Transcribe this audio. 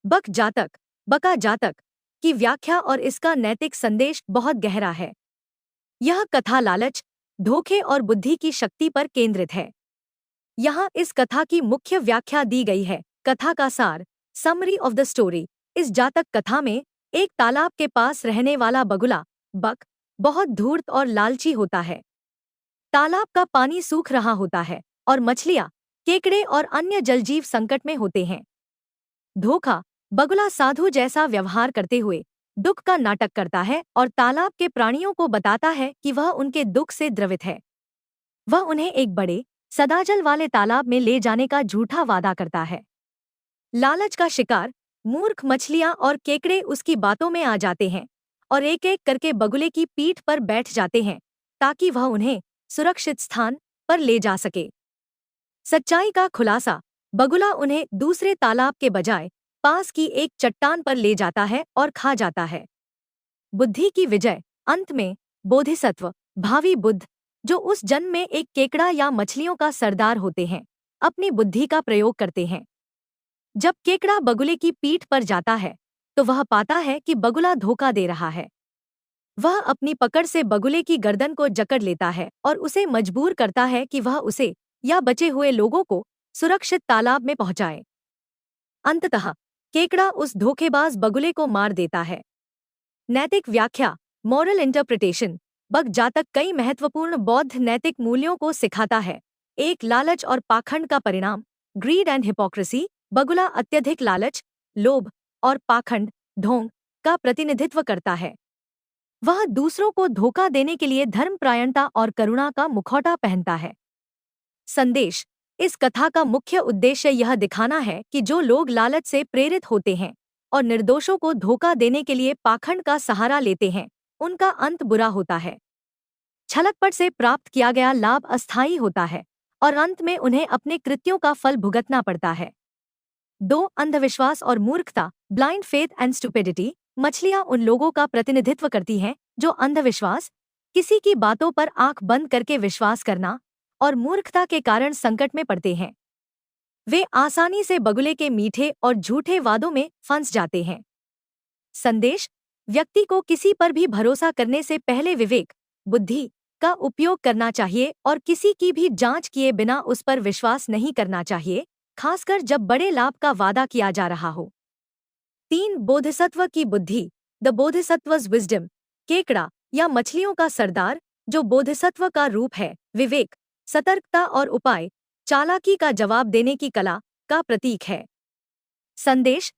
बक जातक, बका जातक की व्याख्या और इसका नैतिक संदेश बहुत गहरा है। यह कथा लालच, धोखे और बुद्धि की शक्ति पर केंद्रित है। यहाँ इस कथा की मुख्य व्याख्या दी गई है। कथा का सार, समरी ऑफ द स्टोरी। इस जातक कथा में एक तालाब के पास रहने वाला बगुला, बक, बहुत धूर्त और लालची होता है। तालाब का पानी सूख रहा होता है और मछलियां, केकड़े और अन्य जलजीव संकट में होते हैं। धोखा, बगुला साधु जैसा व्यवहार करते हुए दुख का नाटक करता है और तालाब के प्राणियों को बताता है कि वह उनके दुख से द्रवित है। वह उन्हें एक बड़े, सदाजल वाले तालाब में ले जाने का झूठा वादा करता है। लालच का शिकार मूर्ख मछलियां और केकड़े उसकी बातों में आ जाते हैं और एक एक करके बगुले की पीठ पर बैठ जाते हैं ताकि वह उन्हें सुरक्षित स्थान पर ले जा सके। सच्चाई का खुलासा, बगुला उन्हें दूसरे तालाब के बजाय पास की एक चट्टान पर ले जाता है और खा जाता है। बुद्धि की विजय, अंत में बोधिसत्व, भावी बुद्ध, जो उस जन्म में एक केकड़ा या मछलियों का सरदार होते हैं, अपनी बुद्धि का प्रयोग करते हैं। जब केकड़ा बगुले की पीठ पर जाता है तो वह पाता है कि बगुला धोखा दे रहा है। वह अपनी पकड़ से बगुले की गर्दन को जकड़ लेता है और उसे मजबूर करता है कि वह उसे या बचे हुए लोगों को सुरक्षित तालाब में पहुंचाए। अंततः केकड़ा उस धोखेबाज बगुले को मार देता है। नैतिक व्याख्या, मॉरल इंटरप्रिटेशन। बक जातक कई महत्वपूर्ण बौद्ध नैतिक मूल्यों को सिखाता है। एक, लालच और पाखंड का परिणाम, ग्रीड एंड हिपोक्रेसी। बगुला अत्यधिक लालच, लोभ और पाखंड, ढोंग का प्रतिनिधित्व करता है। वह दूसरों को धोखा देने के लिए धर्मपरायणता और करुणा का मुखौटा पहनता है। संदेश, इस कथा का मुख्य उद्देश्य यह दिखाना है कि जो लोग लालच से प्रेरित होते हैं और निर्दोषों को धोखा देने के लिए पाखंड का सहारा लेते हैं, उनका अंत बुरा होता है। छलकपट से प्राप्त किया गया लाभ अस्थायी होता है और अंत में उन्हें अपने कृत्यों का फल भुगतना पड़ता है। 2, अंधविश्वास और मूर्खता, ब्लाइंड फेथ एंड स्टुपिडिटी। मछलियां उन लोगों का प्रतिनिधित्व करती हैं जो अंधविश्वास, किसी की बातों पर आंख बंद करके विश्वास करना, और मूर्खता के कारण संकट में पड़ते हैं। वे आसानी से बगुले के मीठे और झूठे वादों में फंस जाते हैं। संदेश, व्यक्ति को किसी पर भी भरोसा करने से पहले विवेक, बुद्धि का उपयोग करना चाहिए और किसी की भी जांच किए बिना उस पर विश्वास नहीं करना चाहिए, खासकर जब बड़े लाभ का वादा किया जा रहा हो। 3, बोधिसत्व की बुद्धि, द बोधिसत्वज विजडम। केकड़ा या मछलियों का सरदार, जो बोधिसत्व का रूप है, विवेक, सतर्कता और उपाय, चालाकी का जवाब देने की कला का प्रतीक है। संदेश,